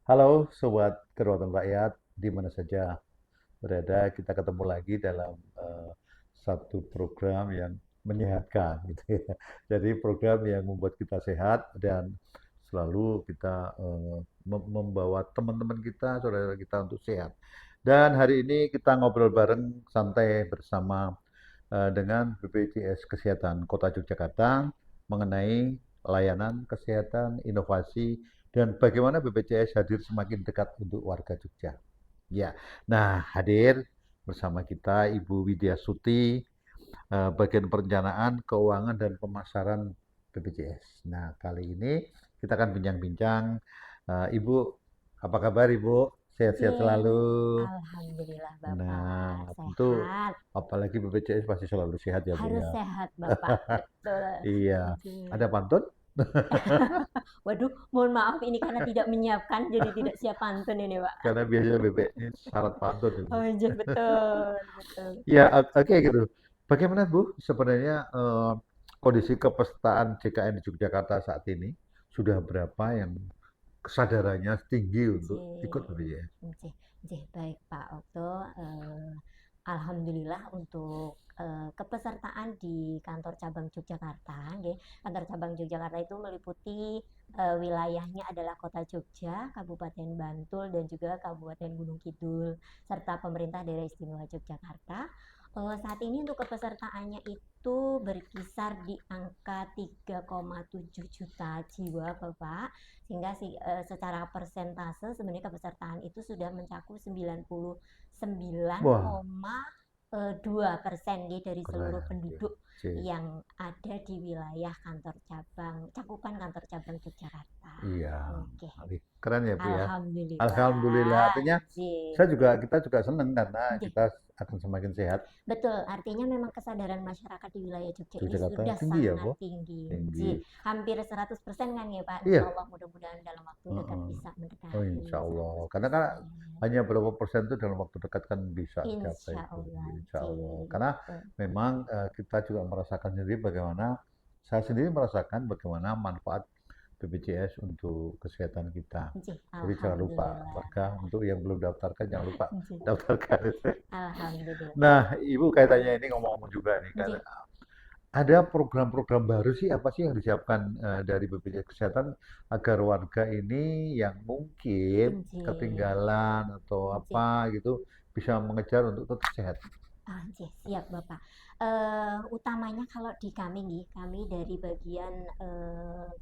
Halo Sobat Kedaulatan Rakyat, di mana saja berada, kita ketemu lagi dalam satu program yang menyehatkan gitu ya. Jadi program yang membuat kita sehat dan selalu kita membawa teman-teman kita, saudara kita untuk sehat. Dan hari ini kita ngobrol bareng santai bersama dengan BPJS Kesehatan Kota Yogyakarta mengenai layanan kesehatan, inovasi, dan bagaimana BPJS hadir semakin dekat untuk warga Jogja. Ya, nah hadir bersama kita Ibu Widya Suti, bagian perencanaan, keuangan, dan pemasaran BPJS. Nah, kali ini kita akan bincang-bincang. Ibu, apa kabar Ibu? Sehat-sehat Cie, selalu. alhamdulillah Bapak Nah, tentu sehat. apalagi BPJS pasti selalu sehat ya Bu Harus ya. sehat Bapak, betul. Iya, ada Cie. pantun? Waduh, mohon maaf ini karena tidak menyiapkan, jadi tidak siap pantun ini Pak. Karena biasanya bebek ini syarat pantun itu. Oh iya betul, betul. Ya, oke gitu. Bagaimana Bu sebenarnya kondisi kepesertaan JKN di Yogyakarta saat ini? Sudah berapa yang kesadarannya tinggi untuk ikut Cie, BPJS? cie, cie. Baik Pak Okto. Alhamdulillah untuk kepesertaan di kantor cabang Yogyakarta, nggih. Kantor cabang Yogyakarta itu meliputi wilayahnya adalah Kota Jogja, Kabupaten Bantul, dan juga Kabupaten Gunung Kidul, serta pemerintah daerah istimewa Yogyakarta. Saat ini untuk kepesertaannya itu berkisar di angka 3,7 juta jiwa, Bapak. Sehingga secara persentase sebenarnya kepesertaan itu sudah mencakup 99,2% Wah, dari seluruh keren. penduduk Oke. yang ada di wilayah kantor cabang, cakupan kantor cabang Yogyakarta. Iya, Oke, keren ya Bu ya. Alhamdulillah, alhamdulillah. artinya Jih. kita juga senang karena Jih. kita akan semakin sehat. Betul, artinya memang kesadaran masyarakat di wilayah Jogja ini Yogyakarta sudah tinggi ya sangat Bu, tinggi. tinggi. Jih. Hampir 100% kan ya Pak. Insya Iya, Allah mudah-mudahan dalam waktu dekat heeh. bisa Oh mendekati insya Allah, karena kan 100%. hanya berapa persen itu dalam waktu dekat kan bisa dicapai Insya itu, Allah, insya Allah. Jih. Karena Betul. memang kita juga merasakan sendiri bagaimana, saya sendiri merasakan bagaimana manfaat BPJS untuk kesehatan kita. Jih, Jadi jangan lupa alhamdulillah. warga untuk yang belum daftarkan jangan lupa Jih, daftarkan. alhamdulillah. Nah, Ibu kaitannya ini ngomong-ngomong juga nih kan Jih, ada program-program baru sih apa sih yang disiapkan dari BPJS Kesehatan agar warga ini yang mungkin jih, ketinggalan atau jih. apa gitu bisa mengejar untuk tetap sehat. Ah, jih, siap Bapak. Utamanya kalau di kami nih, kami dari bagian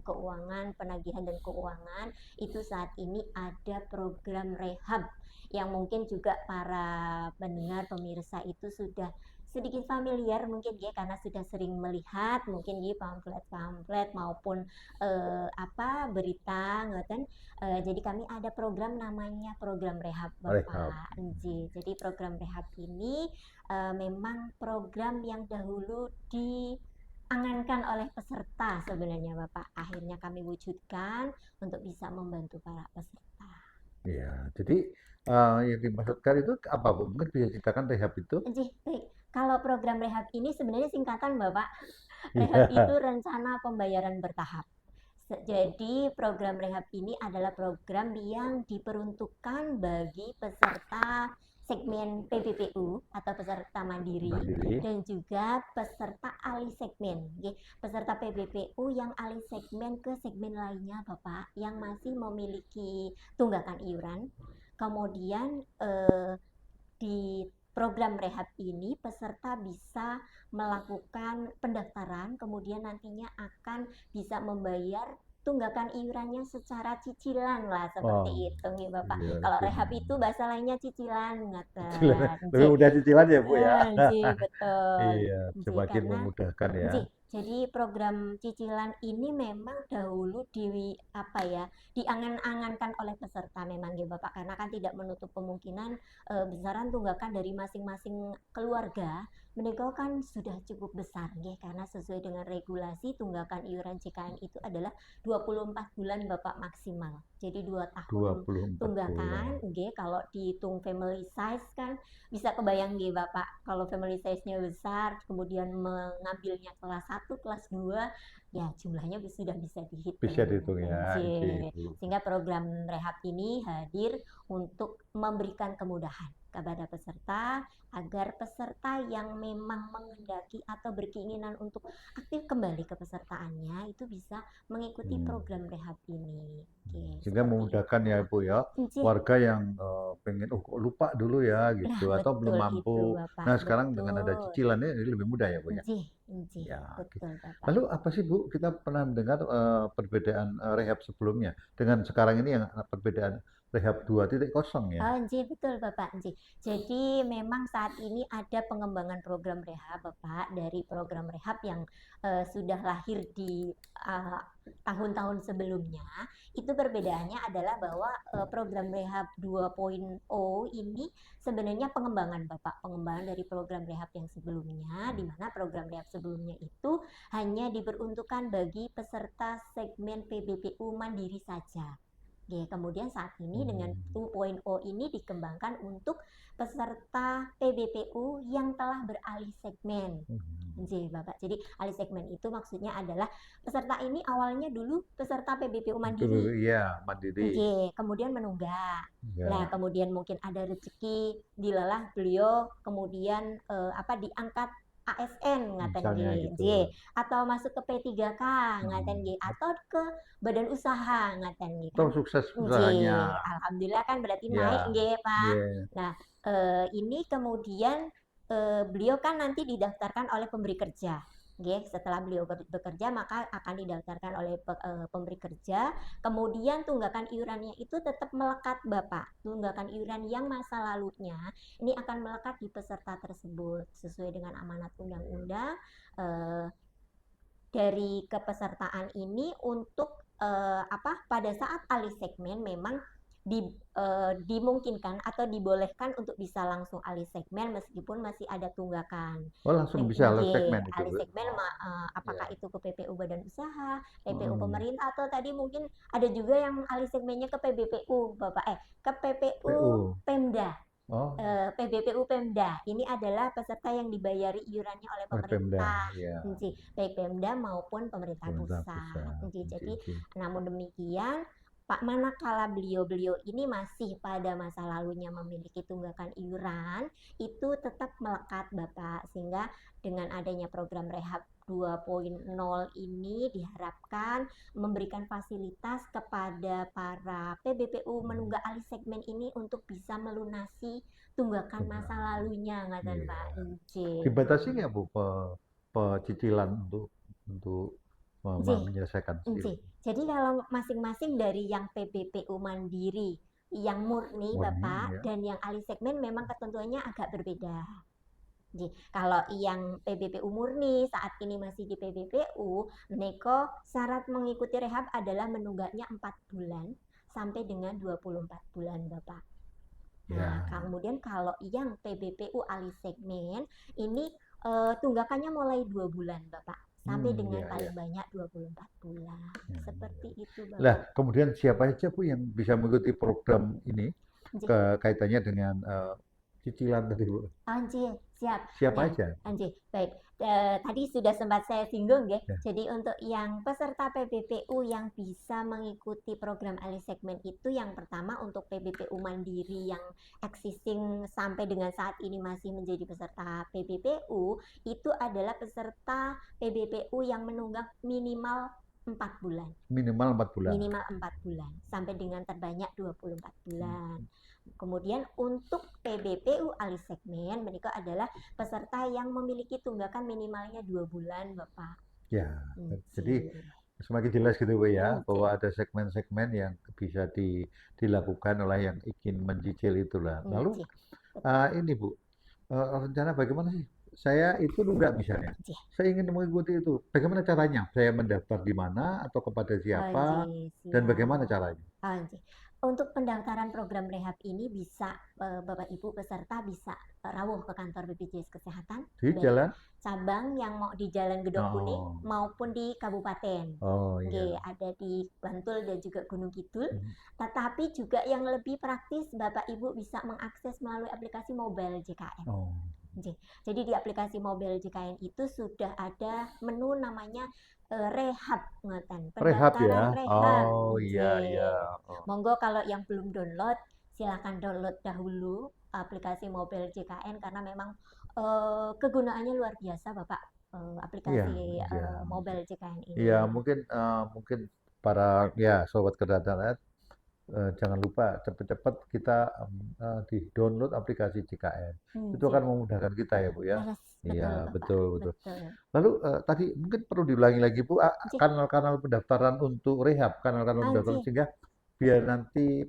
keuangan, penagihan dan keuangan, itu saat ini ada program rehab yang mungkin juga para pendengar pemirsa itu sudah sedikit familiar mungkin ya karena sudah sering melihat mungkin ya pamflet-pamflet maupun apa berita ngoten. Jadi kami ada program namanya program rehab Rehab. Bapak. Jadi program rehab ini memang program yang dahulu diangankan oleh peserta sebenarnya Bapak. Akhirnya kami wujudkan untuk bisa membantu para peserta. Iya, jadi yang dimaksudkan itu apa Bu? Mungkin bisa ceritakan rehab itu? Baik. Kalau program rehab ini sebenarnya singkatan Bapak. Rehab itu Iya. rencana pembayaran bertahap. Jadi program rehab ini adalah program yang diperuntukkan bagi peserta segmen PPPU atau peserta mandiri Mandiri. dan juga peserta alih segmen. Peserta PPPU yang alih segmen ke segmen lainnya Bapak yang masih memiliki tunggakan iuran. Kemudian di program rehab ini peserta bisa melakukan pendaftaran, kemudian nantinya akan bisa membayar tunggakan iurannya secara cicilan lah Oh, seperti itu nih Bapak. iya Kalau jadi rehab itu bahasa lainnya cicilan cicilan, ngaten. lebih mudah cicilan ya Bu ya. Betul. Iya, semakin Karena memudahkan ya. jadi program cicilan ini memang dahulu apa ya diangan-angankan oleh peserta memang ya Bapak karena kan tidak menutup kemungkinan besaran tunggakan dari masing-masing keluarga menika kan sudah cukup besar ya karena sesuai dengan regulasi tunggakan iuran JKN itu adalah 24 bulan Bapak maksimal. Jadi 2 tahun 24 bulan. tunggakan nggih kalau dihitung family size kan bisa kebayang nih Bapak kalau family size-nya besar kemudian mengambilnya kelas 1, kelas 2 ya jumlahnya sudah bisa Bisa dihitung. dihitung ya, Nggih. Bu. Sehingga program rehab ini hadir untuk memberikan kemudahan kepada peserta agar peserta yang memang menghendaki atau berkeinginan untuk aktif kembali ke pesertaannya itu bisa mengikuti program rehab ini. Oke, Sehingga seperti memudahkan ya itu. Bu ya, Nggih. warga yang pengen, oh kok lupa dulu ya Nah, gitu, atau belum betul itu, mampu. Bapak. Nah sekarang dengan ada Betul. cicilannya ini lebih mudah ya Bu ya. Nggih, nggih. Ya, gitu. Betul, Bapak. Lalu apa sih Bu, kita pernah mendengar perbedaan rehab sebelumnya dengan sekarang ini yang perbedaan rehab 2.0 ya? Oh, nggih, betul Bapak, nggih. Jadi memang saat ini ada pengembangan program rehab Bapak, dari program rehab yang sudah lahir di tahun-tahun sebelumnya. Itu perbedaannya adalah bahwa program rehab 2.0 ini sebenarnya pengembangan Bapak, pengembangan dari program rehab yang sebelumnya, di mana program rehab sebelumnya itu hanya diperuntukkan bagi peserta segmen PBPU mandiri saja. Oke, kemudian saat ini dengan 2.0 ini dikembangkan untuk peserta PBPU yang telah beralih segmen. Nggih, Bapak. Jadi alih segmen itu maksudnya adalah peserta ini awalnya dulu peserta PBPU mandiri. Iya, mandiri. Nggih, kemudian menunggak. Ya. Nah, kemudian mungkin ada rezeki dilelah beliau kemudian diangkat ASN ngaten Misalnya nggih, gitu. nggih, atau masuk ke P3K ngaten nggih, atau ke badan usaha ngaten nggih Atau kan. sukses Nggih, usahanya. alhamdulillah kan berarti Ya. naik nggih, Pak. Iya. Nah, ini kemudian beliau kan nanti didaftarkan oleh pemberi kerja. Nggih, setelah beliau bekerja maka akan didaftarkan oleh pemberi kerja. Kemudian tunggakan iurannya itu tetap melekat Bapak. Tunggakan iuran yang masa lalunya ini akan melekat di peserta tersebut sesuai dengan amanat undang-undang dari kepesertaan ini untuk pada saat alih segmen memang dimungkinkan atau dibolehkan untuk bisa langsung alih segmen meskipun masih ada tunggakan. Oh, langsung bisa alih segmen itu, alih Bu? segmen apakah itu ke PPU badan usaha, PPU Hmm. pemerintah, atau tadi mungkin ada juga yang alih segmennya ke PBPU, Bapak, ke PPU PU. Pemda. Oh, PBPU Pemda ini adalah peserta yang dibayari iurannya oleh pemerintah, Pemda, ya. baik Pemda maupun pemerintah Pemerintah pusat. pusat. Jadi, Oke. namun demikian, Pak, manakala beliau-beliau ini masih pada masa lalunya memiliki tunggakan iuran, itu tetap melekat Bapak, sehingga dengan adanya program rehab 2.0 ini diharapkan memberikan fasilitas kepada para PBPU menunggak alih segmen ini untuk bisa melunasi tunggakan masa lalunya ngaten Pak. Nggih. Dibatasi nggak Bu pecicilan untuk menyelesaikan Nggih. Jadi kalau masing-masing dari yang PBPU mandiri, yang murni Bapak, ya. dan yang alih segmen memang ketentuannya agak berbeda. Nggih, kalau yang PBPU murni saat ini masih di PBPU, menika syarat mengikuti rehab adalah menunggaknya 4 bulan sampai dengan 24 bulan, Bapak. Nah, kemudian kalau yang PBPU alih segmen ini tunggakannya mulai 2 bulan, Bapak, sampai dengan paling banyak 24 bulan. Seperti itu, Bapak. Lah, kemudian siapa aja Bu yang bisa mengikuti program ini? Kaitannya dengan cicilan tadi Bu. Anjir, siap. Siapa aja? Anjir, baik. Tadi sudah sempat saya singgung ya. Jadi untuk yang peserta PBPU yang bisa mengikuti program alih segmen itu, yang pertama untuk PBPU mandiri yang existing sampai dengan saat ini masih menjadi peserta PBPU, itu adalah peserta PBPU yang menunggak minimal 4 bulan. Minimal 4 bulan. Minimal 4 bulan sampai dengan terbanyak 24 bulan. Kemudian untuk PBPU alih segmen mereka adalah peserta yang memiliki tunggakan minimalnya 2 bulan, Bapak. Ya, jadi semakin jelas gitu Bu ya, bahwa ada segmen-segmen yang bisa dilakukan oleh yang ingin mencicil itulah. Lalu ini Bu, rencana bagaimana sih? Saya itu nunggak misalnya, saya ingin mengikuti itu. Bagaimana caranya? Saya mendaftar di mana atau kepada siapa? Dan bagaimana caranya? Untuk pendaftaran program rehab ini bisa Bapak Ibu peserta bisa rawuh ke kantor BPJS Kesehatan di jalan cabang yang mau di Jalan Gedong Kuning maupun di kabupaten. Ada di Bantul dan juga Gunung Kidul. Tetapi juga yang lebih praktis Bapak Ibu bisa mengakses melalui aplikasi mobile JKN. Jadi di aplikasi mobile JKN itu sudah ada menu namanya rehab ngoten, Rehab ya? pendaftaran rehab, Oh iya iya. nggih. Oh. Monggo kalau yang belum download, silakan download dahulu aplikasi Mobile JKN karena memang kegunaannya luar biasa, Bapak. Iya, Aplikasi iya. Mobile JKN Iya, ini. mungkin para ya sobat kedatangan jangan lupa cepat-cepat kita di-download aplikasi JKN. Itu akan Nggih. memudahkan kita ya, Bu ya. Leres, betul, Iya, Bapak. betul betul. Betul. Lalu tadi mungkin perlu diulangi lagi, Bu, Nggih. kanal-kanal pendaftaran untuk rehab, kanal-kanal pendaftaran Nggih. sehingga biar nanti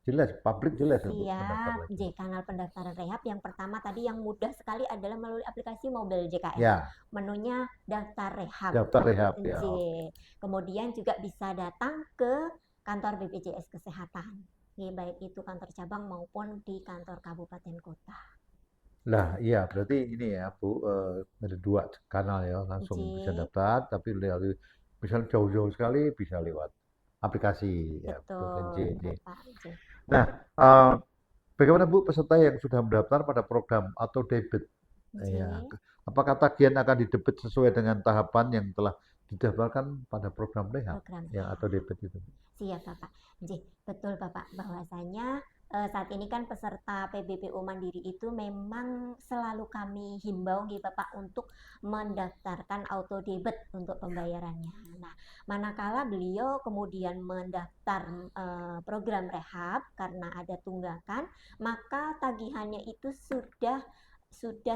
jelas, publik jelas untuk mendaftar Siap, lagi. J, kanal pendaftaran rehab yang pertama tadi yang mudah sekali adalah melalui aplikasi Mobile JKN. Ya, Menunya daftar rehab. daftar rehab ya. J. Kemudian juga bisa datang ke kantor BPJS Kesehatan. Baik itu kantor cabang maupun di kantor kabupaten kota. Lah, iya berarti ini ya, Bu, ada 2 kanal ya, langsung bisa J. daftar, tapi melalui misalnya jauh-jauh sekali bisa lewat aplikasi ya, betul, Betul, J. Bapak. J. Nah, bagaimana Bu peserta yang sudah mendaftar pada program atau debit? J. Ya, apakah tagihan akan didebit sesuai dengan tahapan yang telah didaftarkan pada program rehab Program yang atau debit itu? Siap, Bapak. J, betul, Bapak. Bahwasanya saat ini kan peserta PBPU Mandiri itu memang selalu kami himbau nih Bapak untuk mendaftarkan auto debit untuk pembayarannya. Nah, manakala beliau kemudian mendaftar program rehab karena ada tunggakan, maka tagihannya itu sudah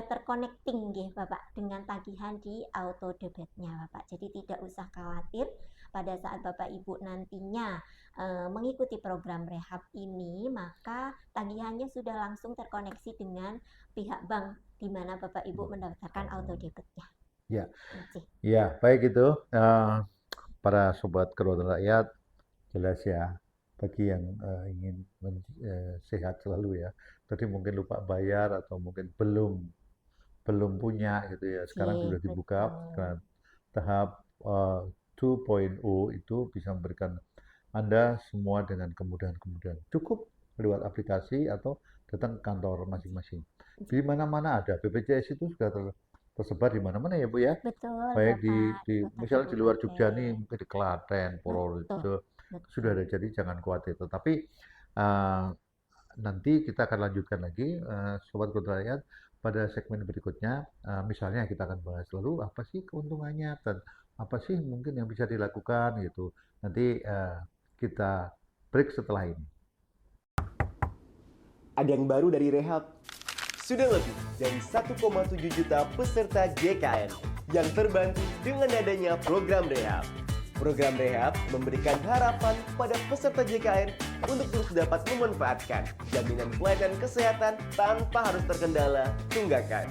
terconnecting nggih Bapak dengan tagihan di auto debitnya Bapak. Jadi tidak usah khawatir pada saat Bapak Ibu nantinya mengikuti program rehab ini, maka tagihannya sudah langsung terkoneksi dengan pihak bank di mana Bapak Ibu mendaftarkan auto debitnya. Ya, Oke. ya baik itu para sobat kedaulatan rakyat, jelas ya bagi yang ingin sehat selalu ya. Tadi mungkin lupa bayar atau mungkin belum punya gitu ya. Sekarang sudah dibuka Betul. tahap 2.0 itu bisa memberikan Anda semua dengan kemudahan-kemudahan. Cukup lewat aplikasi atau datang ke kantor masing-masing. Di mana-mana ada. BPJS itu sudah tersebar di mana-mana ya Bu ya. Betul, Baik Bapak. di Kota misalnya di luar Jogja kabupaten. nih, mungkin di Klaten, Purworejo, Betul. sudah ada. Jadi jangan khawatir. Tetapi nanti kita akan lanjutkan lagi, Sobat Kota Rakyat, pada segmen berikutnya. Misalnya kita akan bahas lalu apa sih keuntungannya dan apa sih mungkin yang bisa dilakukan gitu. Nanti kita break setelah ini. Ada yang baru dari rehab. Sudah lebih dari 1,7 juta peserta JKN yang terbantu dengan adanya program rehab. Program rehab memberikan harapan pada peserta JKN untuk terus dapat memanfaatkan jaminan pelayanan kesehatan tanpa harus terkendala tunggakan.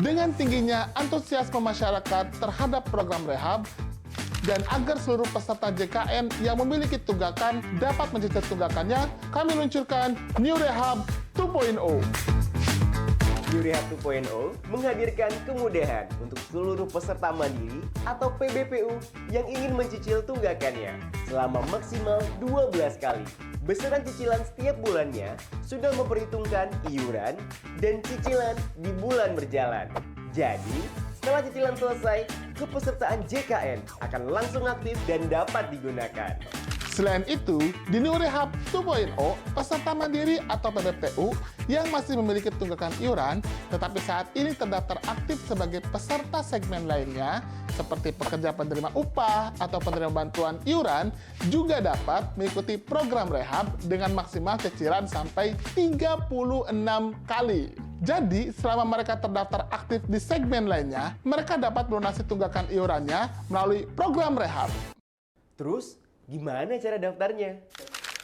Dengan tingginya antusiasme masyarakat terhadap program rehab, dan agar seluruh peserta JKN yang memiliki tunggakan dapat mencicil tunggakannya, kami luncurkan New Rehab 2.0. New Rehab 2.0 menghadirkan kemudahan untuk seluruh peserta mandiri atau PBPU yang ingin mencicil tunggakannya selama maksimal 12 kali. Besaran cicilan setiap bulannya sudah memperhitungkan iuran dan cicilan di bulan berjalan. Jadi, setelah cicilan selesai, kepesertaan JKN akan langsung aktif dan dapat digunakan. Selain itu, di New Rehab 2.0, peserta mandiri atau PBPU yang masih memiliki tunggakan iuran, tetapi saat ini terdaftar aktif sebagai peserta segmen lainnya, seperti pekerja penerima upah atau penerima bantuan iuran, juga dapat mengikuti program rehab dengan maksimal cicilan sampai 36 kali. Jadi, selama mereka terdaftar aktif di segmen lainnya, mereka dapat melunasi tunggakan iurannya melalui program rehab. Terus, gimana cara daftarnya?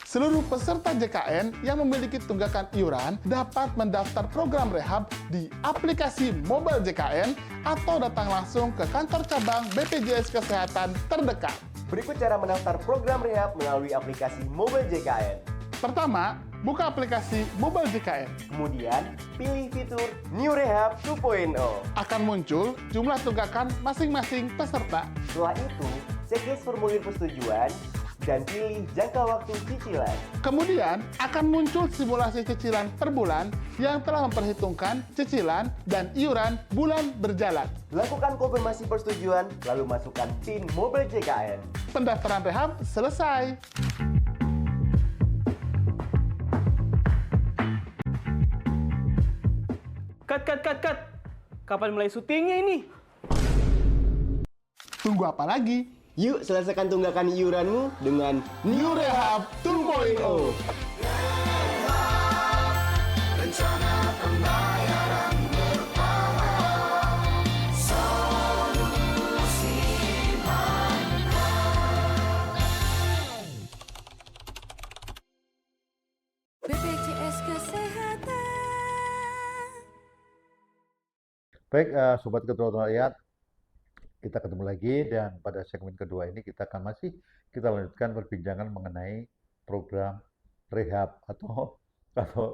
Seluruh peserta JKN yang memiliki tunggakan iuran dapat mendaftar program rehab di aplikasi Mobile JKN atau datang langsung ke kantor cabang BPJS Kesehatan terdekat. Berikut cara mendaftar program rehab melalui aplikasi Mobile JKN. Pertama, buka aplikasi Mobile JKN. Kemudian, pilih fitur New Rehab 2.0. Akan muncul jumlah tunggakan masing-masing peserta. Setelah itu, checklist formulir persetujuan dan pilih jangka waktu cicilan. Kemudian akan muncul simulasi cicilan per bulan yang telah memperhitungkan cicilan dan iuran bulan berjalan. Lakukan konfirmasi persetujuan, lalu masukkan PIN Mobile JKN. Pendaftaran rehab selesai. Cut. Kapan mulai syutingnya ini? Tunggu apa lagi? Yuk selesaikan tunggakan iuranmu dengan New Rehab 2.0. BPJS Kesehatan. Baik, Sobat Kedaulatan Rakyat, kita ketemu lagi dan pada segmen kedua ini kita lanjutkan perbincangan mengenai program rehab atau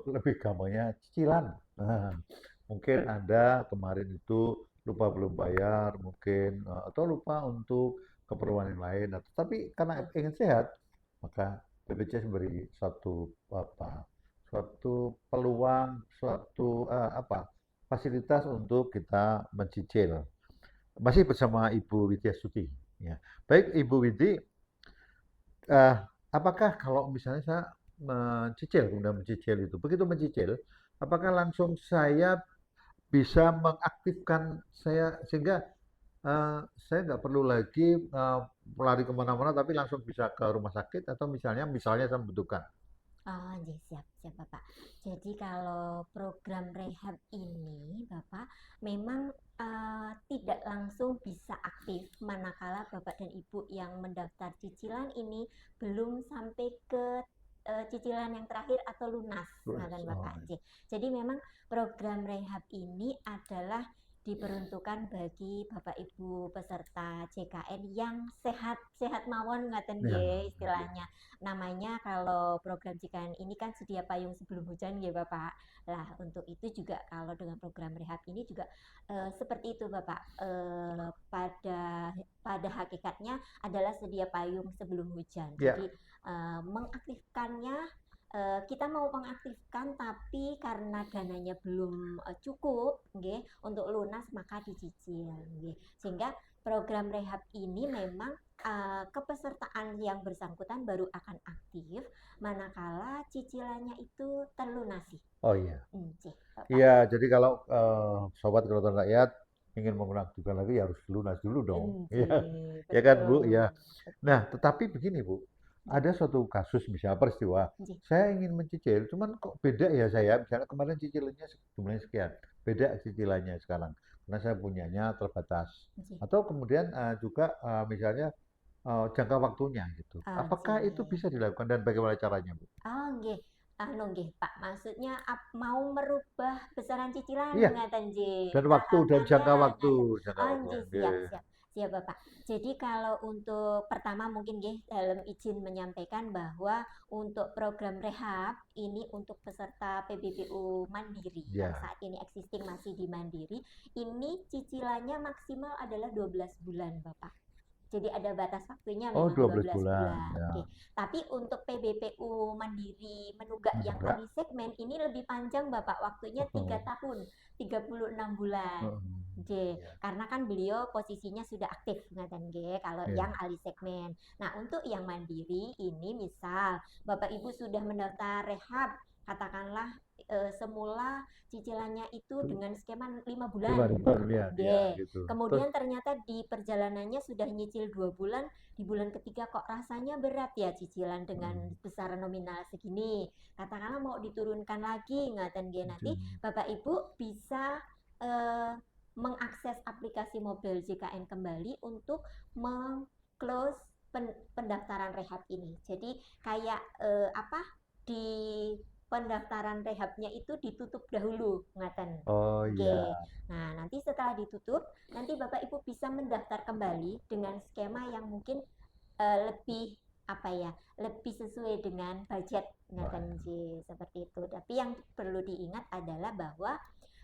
lebih gampangnya cicilan. Nah, mungkin Anda kemarin itu lupa belum bayar, mungkin atau lupa untuk keperluan yang lain, tapi karena ingin sehat, maka BPJS memberi suatu peluang, fasilitas untuk kita mencicil. Masih bersama Ibu Widya Stuti. Ya. Baik, Ibu Widya, apakah kalau misalnya saya kemudian mencicil itu, begitu mencicil, apakah langsung saya bisa mengaktifkan saya sehingga saya nggak perlu lagi lari kemana-mana, tapi langsung bisa ke rumah sakit atau misalnya saya membutuhkan. Oh, nggih, siap Bapak. Jadi kalau program rehab ini Bapak memang tidak langsung bisa aktif manakala Bapak dan Ibu yang mendaftar cicilan ini belum sampai ke cicilan yang terakhir atau lunas, ngoten Bapak. Jadi memang program rehab ini adalah diperuntukkan bagi Bapak Ibu peserta JKN yang sehat mawon ngaten nggih istilahnya. Namanya kalau program JKN ini kan sedia payung sebelum hujan nggih Bapak. Lah untuk itu juga kalau dengan program rehab ini juga seperti itu Bapak. Pada hakikatnya adalah sedia payung sebelum hujan. Jadi mengaktifkannya kita mau mengaktifkan tapi karena dananya belum cukup nggih untuk lunas maka dicicil nggih. Sehingga program rehab ini memang kepesertaan yang bersangkutan baru akan aktif manakala cicilannya itu terlunasi. Oh iya. Iya, jadi kalau Sobat Kedaulatan Rakyat ingin mengaktifkan lagi ya harus lunas dulu dong. Iya. Ya kan Bu, ya. Nah, tetapi begini Bu, ada suatu kasus misalnya peristiwa, saya ingin mencicil, cuman kok beda ya saya, misalnya kemarin cicilannya jumlahnya sekian, beda cicilannya sekarang, karena saya punyanya terbatas. Atau kemudian juga misalnya jangka waktunya gitu. Apakah itu bisa dilakukan dan bagaimana caranya Bu? Oh nggih. Nggih Pak, maksudnya mau merubah besaran cicilan ngaten nggih. Dan waktu dan jangka waktu. Siap Bapak. Jadi kalau untuk pertama mungkin nggih dalam izin menyampaikan bahwa untuk program rehab ini untuk peserta PBPU Mandiri yang saat ini existing masih di Mandiri, ini cicilannya maksimal adalah 12 bulan Bapak. Jadi ada batas waktunya memang 12 bulan. Ya. Oke. Tapi untuk PBPU Mandiri Menunggak yang kami segmen ini lebih panjang Bapak, waktunya 3 tahun, 36 bulan. Karena kan beliau posisinya sudah aktif ngaten nggih kalau yang ahli segmen. Nah, untuk yang mandiri ini misal Bapak Ibu sudah mendaftar rehab, katakanlah semula cicilannya itu dengan skema 5 bulan. Gitu. Kemudian ternyata di perjalanannya sudah nyicil 2 bulan, di bulan ketiga kok rasanya berat ya cicilan dengan besaran nominal segini. Katakanlah mau diturunkan lagi ngaten nggih, nanti Bapak Ibu bisa mengakses aplikasi mobile JKN kembali untuk meng-close pendaftaran rehab ini. Jadi kayak di pendaftaran rehabnya itu ditutup dahulu ngaten. Oh iya. Nah, nanti setelah ditutup, nanti Bapak Ibu bisa mendaftar kembali dengan skema yang mungkin lebih lebih sesuai dengan budget ngaten seperti itu. Tapi yang perlu diingat adalah bahwa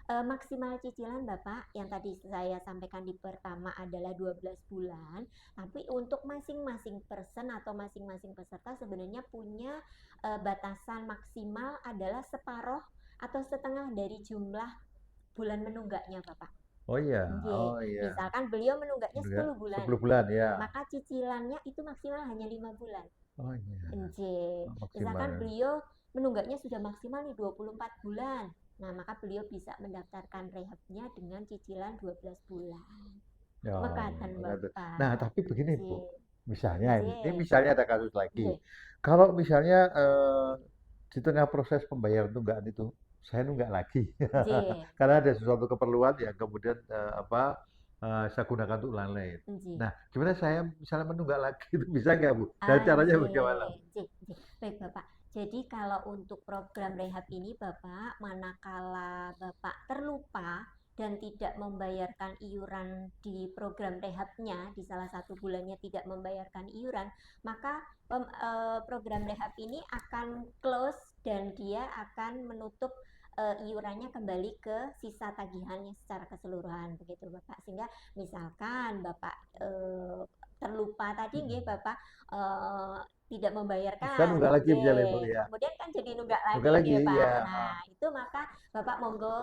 Maksimal cicilan Bapak yang tadi saya sampaikan di pertama adalah 12 bulan, tapi untuk masing-masing person atau masing-masing peserta sebenarnya punya batasan maksimal adalah separuh atau setengah dari jumlah bulan menunggaknya Bapak. Oh iya, Nggih, oh iya. misalkan beliau menunggaknya Juga 10 bulan, 10 bulan ya. maka cicilannya itu maksimal hanya 5 bulan. Oh iya, Nggih, misalkan maksimal. beliau menunggaknya sudah maksimal nih 24 bulan. Nah, maka beliau bisa mendaftarkan rehabnya dengan cicilan 12 bulan. Ya, Mekaten begitu. Bapak. Nah, tapi begini Bu, Nggih, misalnya ini nggih, misalnya ada kasus lagi. nggih, Kalau misalnya di tengah proses pembayaran tunggakan itu, saya nunggak lagi. nggih, Karena ada sesuatu keperluan yang kemudian saya gunakan untuk lain-lain. nggih. Nah, gimana saya misalnya menunggak lagi itu bisa nggak Bu? Dan Ah, caranya nggih, bagaimana? nggih, nggih. Baik Bapak. Jadi kalau untuk program rehab ini Bapak, manakala Bapak terlupa dan tidak membayarkan iuran di program rehabnya, di salah satu bulannya tidak membayarkan iuran, maka program rehab ini akan close dan dia akan menutup iurannya kembali ke sisa tagihannya secara keseluruhan begitu Bapak. Sehingga misalkan Bapak terlupa tadi nggih Hmm. Bapak tidak Saya membayarkan, nunggak lagi misalnya Bu nggih. ya. Kemudian kan jadi nunggak lagi Nunggak lagi nggih Pak. ya. Nah, itu maka Bapak monggo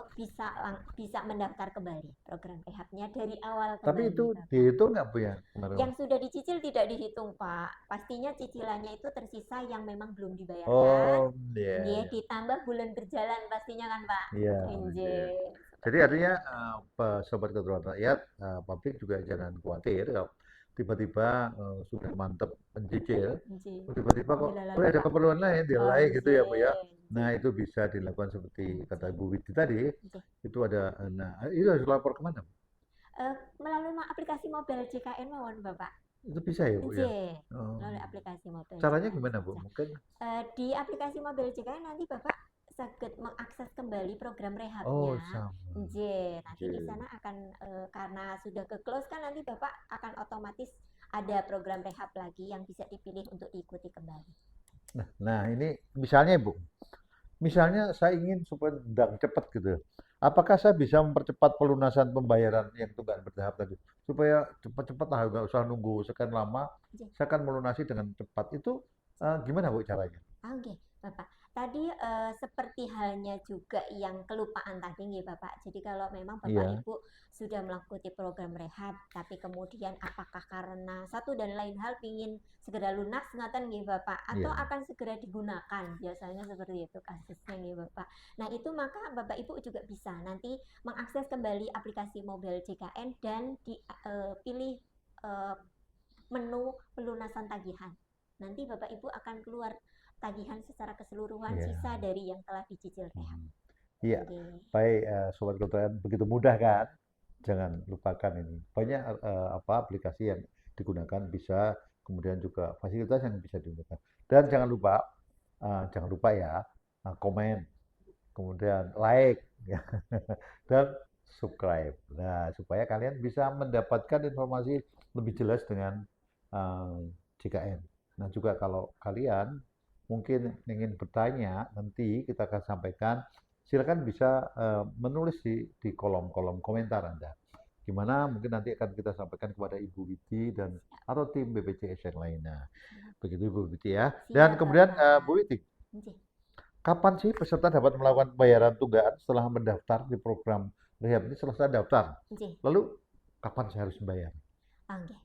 bisa mendaftar kembali program rehabnya dari awal Tapi kembali itu Bapak. dihitung nggak Bu ya kemarin? Yang sudah dicicil tidak dihitung Pak. Pastinya cicilannya itu tersisa yang memang belum dibayarkan. Oh, iya, Nggih, iya. ditambah bulan berjalan pastinya kan Pak. Iya, iya. Nggih. Jadi artinya Sobat Kedaulatan Rakyat, publik juga jangan khawatir kalau tiba-tiba sudah mantep mencicil, Nggih. tiba-tiba kok Dilalah ada Pak. keperluan lain, dia Oh, lain gitu ya Bu ya. nggih. Nah Nggih. itu bisa dilakukan seperti kata Ibu Widi tadi, Nggih. itu ada, nah itu harus lapor kemana Bu? Melalui aplikasi mobile JKN mawon Bapak. Itu bisa ya Bu ya? Nggih. Oh. Melalui aplikasi mobile Caranya JKN gimana Bu? saja. Mungkin Di aplikasi mobile JKN nanti Bapak saged mengakses kembali program oh rehabnya. sama. Nggih, nanti di Oke. sana akan karena sudah ke close kan nanti Bapak akan otomatis ada program rehab lagi yang bisa dipilih untuk diikuti kembali. Nah ini misalnya Bu, misalnya saya ingin supaya ndang cepat gitu. Apakah saya bisa mempercepat pelunasan pembayaran yang tunggakan bertahap tadi? Supaya cepat-cepat lah, nggak usah nunggu sekian lama, Nggih. saya akan melunasi dengan cepat. Itu gimana Bu caranya? Oke, Bapak. Tadi seperti halnya juga yang kelupaan tadi nggih Bapak. Jadi kalau memang Bapak Iya, Ibu sudah melakukan program rehab, tapi kemudian apakah karena satu dan lain hal pingin segera lunas ngoten nggih Bapak, atau iya. akan segera digunakan, biasanya seperti itu kasusnya nggih Bapak. Nah itu maka Bapak Ibu juga bisa nanti mengakses kembali aplikasi mobile JKN dan pilih menu pelunasan tagihan. Nanti Bapak Ibu akan keluar tagihan secara keseluruhan Iya. sisa dari yang telah dicicil rehab. Hmm. Iya, Nggih. baik Sobat Kedaulatan, begitu mudah kan? Jangan lupakan ini. Banyak aplikasi yang digunakan bisa, kemudian juga fasilitas yang bisa digunakan. Dan jangan lupa ya, komen, kemudian like, ya, dan subscribe. Nah, supaya kalian bisa mendapatkan informasi lebih jelas dengan JKN. Nah, juga kalau kalian mungkin ingin bertanya, nanti kita akan sampaikan. Silakan bisa menulis di kolom-kolom komentar Anda. Gimana mungkin nanti akan kita sampaikan kepada Ibu Widi dan atau tim BPJS yang lainnya. Begitu Ibu Widi ya. Dan Siap, kemudian Bapak. Bu Widi, Nggih. kapan sih peserta dapat melakukan pembayaran tunggakan setelah mendaftar di program rehab ini? Setelah saya daftar, Nggih. lalu kapan saya harus membayar? Nggih.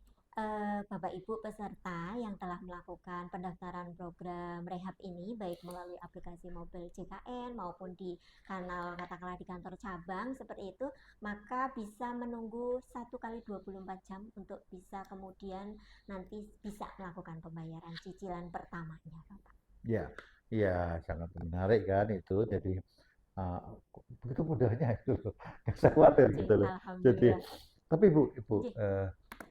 Bapak Ibu peserta yang telah melakukan pendaftaran program rehab ini baik melalui aplikasi mobile JKN maupun di kanal katakanlah di kantor cabang seperti itu, maka bisa menunggu 1 kali 24 jam untuk bisa kemudian nanti bisa melakukan pembayaran cicilan pertamanya, Bapak. Ya, iya sangat menarik kan itu. Jadi begitu mudahnya itu loh. Nggak usah khawatir Nggih, gitu loh. Jadi, alhamdulillah. tapi Ibu, Nggih.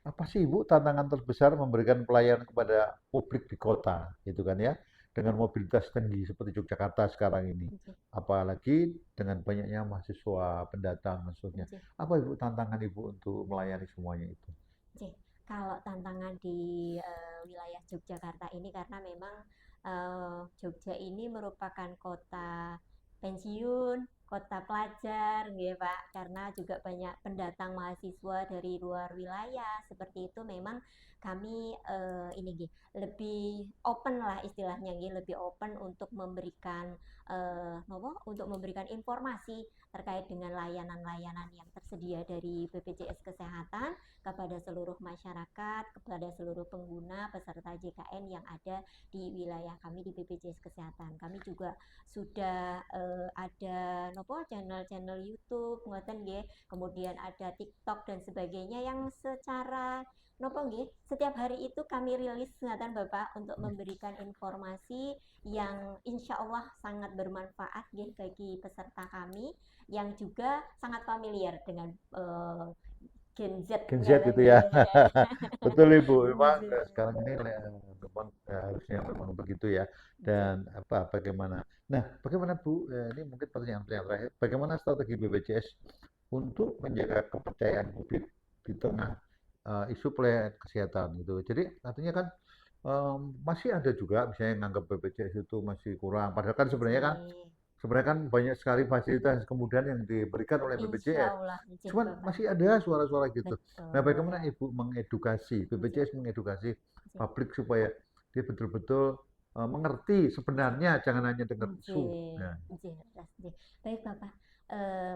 apa sih Ibu tantangan terbesar memberikan pelayanan kepada publik di kota, gitu kan ya, dengan mobilitas tinggi seperti Yogyakarta sekarang ini, Nggih. apalagi dengan banyaknya mahasiswa pendatang maksudnya. Nggih. Apa Ibu tantangan Ibu untuk melayani semuanya itu? Nggih. Kalau tantangan di wilayah Yogyakarta ini karena memang Jogja ini merupakan kota pensiun, kota pelajar nggih Pak, karena juga banyak pendatang mahasiswa dari luar wilayah seperti itu memang kami ini nggih lebih open lah istilahnya nggih, lebih open untuk memberikan nopo untuk memberikan informasi terkait dengan layanan-layanan yang tersedia dari BPJS Kesehatan kepada seluruh masyarakat, kepada seluruh pengguna peserta JKN yang ada di wilayah kami di BPJS Kesehatan. Kami juga sudah ada nopo channel-channel YouTube ngoten nggih, kemudian ada TikTok dan sebagainya yang secara nopo nggih setiap hari itu kami rilis ngaten Bapak untuk memberikan informasi yang insya Allah sangat bermanfaat nggih bagi peserta kami yang juga sangat familiar dengan Gen Z Gen Z ngaten itu ya. nggih. Betul Ibu, memang Nggih. sekarang ini memang harusnya memang begitu ya. Dan bagaimana? Nah, bagaimana Bu? Ini mungkin pertanyaan-pertanyaan terakhir. Bagaimana strategi BPJS untuk menjaga kepercayaan publik di tengah isu pelayanan kesehatan gitu. Jadi artinya kan masih ada juga misalnya yang menganggap BPJS itu masih kurang. Padahal kan Nggih. sebenarnya kan banyak sekali fasilitas kemudian yang diberikan oleh Insya BPJS. Allah nggih Cuman Bapak. masih ada suara-suara gitu. Nah, bagaimana Betul. Ibu mengedukasi, BPJS mengedukasi Nggih. publik supaya dia betul-betul mengerti sebenarnya, jangan hanya dengar isu. Nggih, Nah, nggih, leres nggih. Baik Bapak,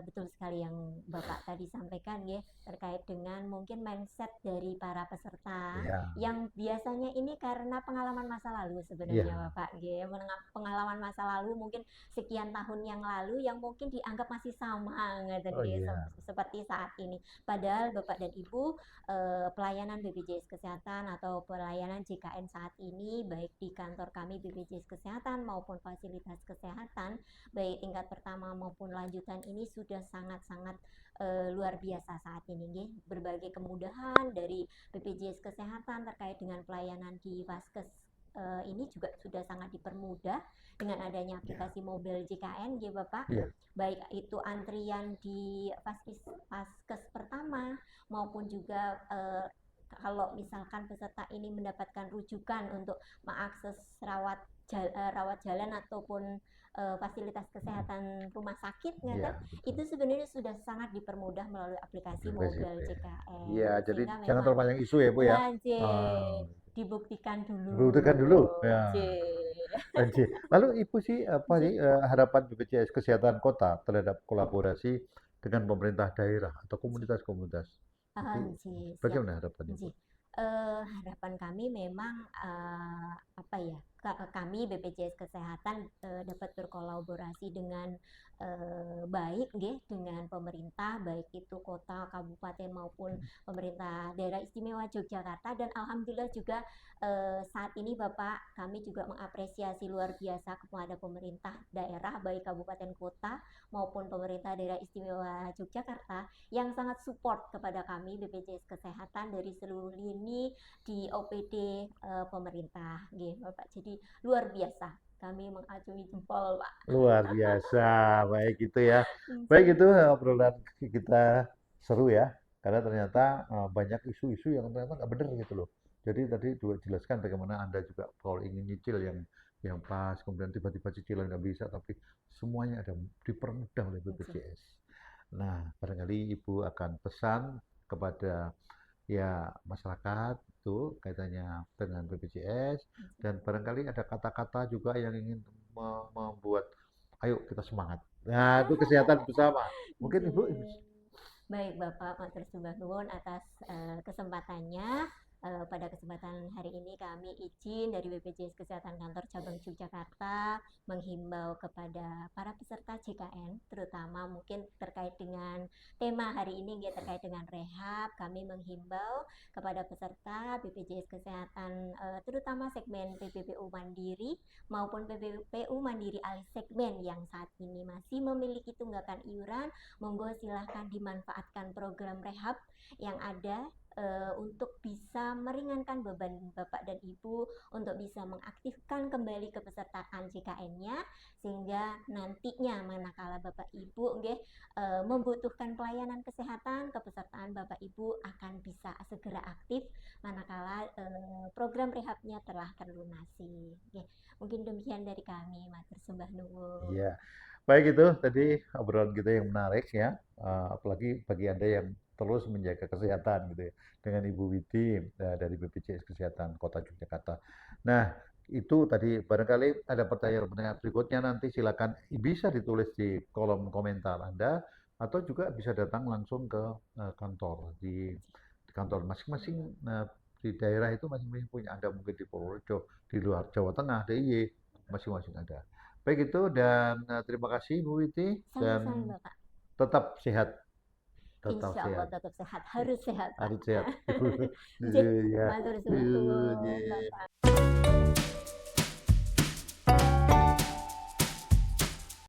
betul sekali yang Bapak tadi sampaikan nggih, terkait dengan mungkin mindset dari para peserta ya, yang biasanya ini karena pengalaman masa lalu sebenarnya iya. Bapak nggih, pengalaman masa lalu mungkin sekian tahun yang lalu yang mungkin dianggap masih sama ngeten Oh nggih, iya, seperti saat ini. Padahal Bapak dan Ibu, pelayanan BPJS Kesehatan atau pelayanan JKN saat ini baik di kantor kami BPJS Kesehatan maupun fasilitas kesehatan baik tingkat pertama maupun lanjutan ini sudah sangat-sangat luar biasa saat ini nggih. Berbagai kemudahan dari BPJS Kesehatan terkait dengan pelayanan di Vaskes ini juga sudah sangat dipermudah dengan adanya aplikasi mobil JKN nggih Bapak. iya, Baik itu antrian di Vaskes pertama maupun juga kalau misalkan peserta ini mendapatkan rujukan untuk mengakses rawat jalan ataupun fasilitas kesehatan rumah sakit iya, kan betul. itu sebenarnya sudah sangat dipermudah melalui aplikasi Terima kasih, mobil Bu, ya. JKN Iya, jadi sehingga jangan memang terlalu banyak isu ya Bu ya. wajib dibuktikan Buktikan dulu. dulu. Ya. J. Anjir. Lalu Ibu sih apa J. sih harapan BPJS Kesehatan Kota terhadap kolaborasi dengan pemerintah daerah atau komunitas-komunitas? Itu J. Siap. bagaimana harapan Ibu? J. Harapan kami memang apa ya kami BPJS Kesehatan dapat berkolaborasi dengan baik nggih dengan pemerintah baik itu kota, kabupaten maupun pemerintah daerah istimewa Yogyakarta dan alhamdulillah juga saat ini Bapak kami juga mengapresiasi luar biasa kepada pemerintah daerah baik kabupaten kota maupun pemerintah daerah istimewa Yogyakarta yang sangat support kepada kami BPJS Kesehatan dari seluruh lini di OPD pemerintah nggih Bapak. Jadi luar biasa kami mengacungi jempol Pak. Luar biasa, baik itu ya. Nggih. Baik itu obrolan kita seru ya, karena ternyata banyak isu-isu yang ternyata nggak benar gitu loh. Jadi tadi juga jelaskan bagaimana Anda juga kalau ingin nyicil yang pas, kemudian tiba-tiba cicilan nggak bisa, tapi semuanya ada dipermudah oleh BPJS. Nah, barangkali Ibu akan pesan kepada ya masyarakat itu kaitannya dengan BPJS dan barangkali ada kata-kata juga yang ingin membuat ayo kita semangat. Nah, itu kesehatan bersama. Mungkin Ibu Baik Bapak, matur sembah nuwun atas kesempatannya. Pada kesempatan hari ini kami izin dari BPJS Kesehatan Kantor Cabang Yogyakarta menghimbau kepada para peserta JKN, terutama mungkin terkait dengan tema hari ini terkait dengan rehab. Kami menghimbau kepada peserta BPJS Kesehatan, terutama segmen PPPU Mandiri maupun PPPU Mandiri alih segmen yang saat ini masih memiliki tunggakan iuran, monggo silahkan dimanfaatkan program rehab yang ada untuk bisa meringankan beban Bapak dan Ibu untuk bisa mengaktifkan kembali kepesertaan JKN-nya sehingga nantinya manakala Bapak Ibu membutuhkan pelayanan kesehatan kepesertaan Bapak Ibu akan bisa segera aktif manakala program rehabnya telah terlunasi. Mungkin demikian dari kami, matur sembah nuwun. Iya. Baik, itu tadi obrolan kita yang menarik ya, apalagi bagi Anda yang terus menjaga kesehatan gitu ya, dengan Ibu Widi dari BPJS Kesehatan Kota Yogyakarta. Nah, itu tadi barangkali ada pertanyaan-pertanyaan berikutnya nanti silakan bisa ditulis di kolom komentar Anda atau juga bisa datang langsung ke kantor di kantor masing-masing di daerah itu masing-masing punya. Anda mungkin di Purworejo, di luar Jawa Tengah, DIY, masing-masing ada. Baik itu dan terima kasih Bu Witi dan Sama-sama Bapak. tetap sehat, tetap Insya Allah sehat, tetap sehat, harus sehat Pak. harus sehat. Nggih, Ya. matur suwun Iya. Bapak.